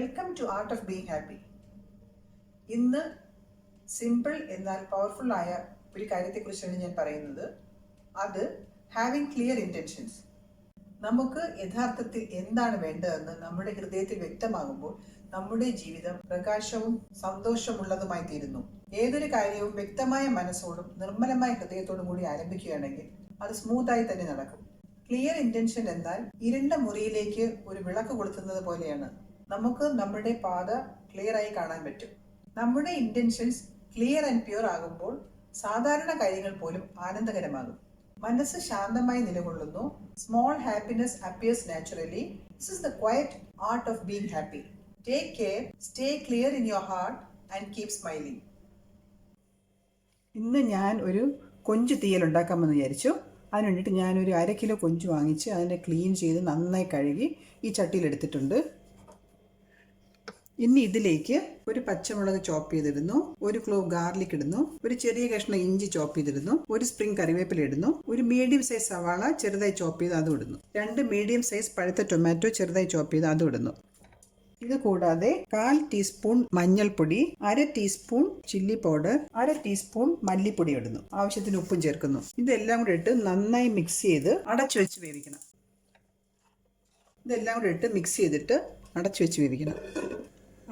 Welcome to art of being happy. ഇന്ന് simple എന്നാൽ powerful ആയ ഒരു കാര്യത്തെക്കുറിച്ചാണ് ഞാൻ പറയുന്നത്. അത് ഹാവിങ് ക്ലിയർ ഇൻറ്റൻഷൻസ്. നമുക്ക് യഥാർത്ഥത്തിൽ എന്താണ് വേണ്ടതെന്ന് നമ്മുടെ ഹൃദയത്തിൽ വ്യക്തമാകുമ്പോൾ നമ്മുടെ ജീവിതം പ്രകാശവും സന്തോഷമുള്ളതുമായി തീരുന്നു. ഏതൊരു കാര്യവും വ്യക്തമായ മനസ്സോടും നിർമ്മലമായ ഹൃദയത്തോടും കൂടി ആരംഭിക്കുകയാണെങ്കിൽ അത് സ്മൂത്തായി തന്നെ നടക്കും. ക്ലിയർ ഇൻറ്റൻഷൻ എന്നാൽ ഇരുണ്ട മുറിയിലേക്ക് ഒരു വിളക്ക് കൊളുത്തുന്നത് പോലെയാണ്. നമുക്ക് നമ്മുടെ പാത ക്ലിയർ ആയി കാണാൻ പറ്റും. നമ്മുടെ ഇൻറ്റൻഷൻസ് ക്ലിയർ ആൻഡ് പ്യൂർ ആകുമ്പോൾ സാധാരണ കാര്യങ്ങൾ പോലും ആനന്ദകരമാകും. മനസ്സ് ശാന്തമായി നിലകൊള്ളുന്നു. Small happiness appears naturally. This is the quiet art of being happy. Take care, stay clear in your heart and keep smiling. ഇന്ന് ഞാൻ ഒരു കൊഞ്ച് തീയൽ ഉണ്ടാക്കാമെന്ന് വിചാരിച്ചു. അതിന് വേണ്ടിയിട്ട് ഞാനൊരു 1/2 കിലോ കൊഞ്ച് വാങ്ങിച്ച് അതിനെ ക്ലീൻ ചെയ്ത് നന്നായി കഴുകി ഈ ചട്ടിയിലെടുത്തിട്ടുണ്ട്. ഇനി ഇതിലേക്ക് ഒരു പച്ചമുളക് ചോപ്പ് ചെയ്തിടുന്നു, ഒരു ക്ലോവ് ഗാർലിക് ഇടുന്നു, ഒരു ചെറിയ കഷ്ണം ഇഞ്ചി ചോപ്പ് ചെയ്തിടുന്നു, ഒരു സ്പ്രിംഗ് കറിവേപ്പില ഇടുന്നു, ഒരു മീഡിയം സൈസ് സവാള ചെറുതായി ചോപ്പ് ചെയ്ത് അതും ഇടുന്നു, 2 മീഡിയം സൈസ് പഴുത്ത ടൊമാറ്റോ ചെറുതായി ചോപ്പ് ചെയ്ത് അതും ഇടുന്നു. ഇത് കൂടാതെ 1/4 ടീസ്പൂൺ മഞ്ഞൾപ്പൊടി, 1/2 ടീസ്പൂൺ ചില്ലി പൗഡർ, 1/2 ടീസ്പൂൺ മല്ലിപ്പൊടി ഇടുന്നു, ആവശ്യത്തിന് ഉപ്പും ചേർക്കുന്നു. ഇതെല്ലാം കൂടെ ഇട്ട് നന്നായി മിക്സ് ചെയ്ത് അടച്ചു വെച്ച് വേവിക്കണം. ഇതെല്ലാം കൂടെ ഇട്ട് മിക്സ് ചെയ്തിട്ട് അടച്ചു വെച്ച് വേവിക്കണം.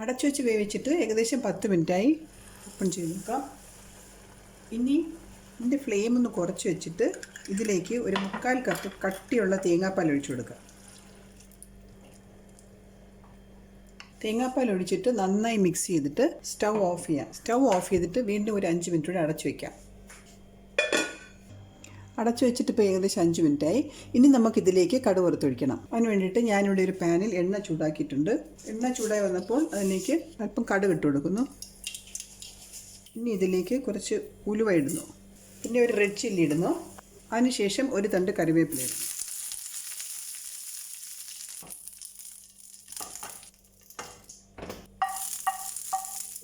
അടച്ചു വെച്ച് വേവിച്ചിട്ട് ഏകദേശം 10 മിനിറ്റായി. ഓപ്പൺ ചെയ്ത് നോക്കാം. ഇനി ഇതിൻ്റെ ഫ്ലെയിം ഒന്ന് കുറച്ച് വെച്ചിട്ട് ഇതിലേക്ക് ഒരു 3/4 കപ്പ് കട്ടിയുള്ള തേങ്ങാപ്പാൽ ഒഴിച്ചു കൊടുക്കുക. തേങ്ങാപ്പാൽ ഒഴിച്ചിട്ട് നന്നായി മിക്സ് ചെയ്തിട്ട് സ്റ്റൗ ഓഫ് ചെയ്യാം. സ്റ്റൗ ഓഫ് ചെയ്തിട്ട് വീണ്ടും ഒരു 5 മിനിറ്റ് കൂടെ അടച്ചു വയ്ക്കാം. അടച്ചു വെച്ചിട്ട് ഇപ്പോൾ ഏകദേശം 5 മിനിറ്റായി. ഇനി നമുക്കിതിലേക്ക് കടുക് വറുത്തൊഴിക്കണം. അതിന് വേണ്ടിയിട്ട് ഞാനിവിടെ ഒരു പാനിൽ എണ്ണ ചൂടാക്കിയിട്ടുണ്ട്. എണ്ണ ചൂടായി വന്നപ്പോൾ അതിലേക്ക് അല്പം കടുക് ഇട്ട് കൊടുക്കുന്നു. ഇനി ഇതിലേക്ക് കുറച്ച് ഉലുവ ഇടുന്നു, പിന്നെ ഒരു റെഡ് ചില്ലി ഇടുന്നു, അതിനുശേഷം ഒരു തണ്ട് കറിവേപ്പില ഇടുന്നു.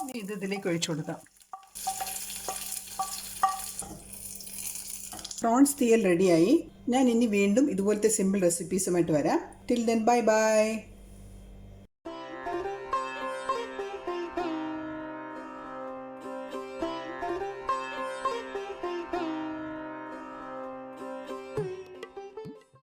ഇനി ഇതിലേക്ക് ഒഴിച്ചു കൊടുക്കാം. പ്രോൺസ് തീയൽ റെഡിയായി. ഞാൻ ഇനി വീണ്ടും ഇതുപോലത്തെ സിമ്പിൾ റെസിപ്പീസുമായിട്ട് വരാം. Till then bye bye.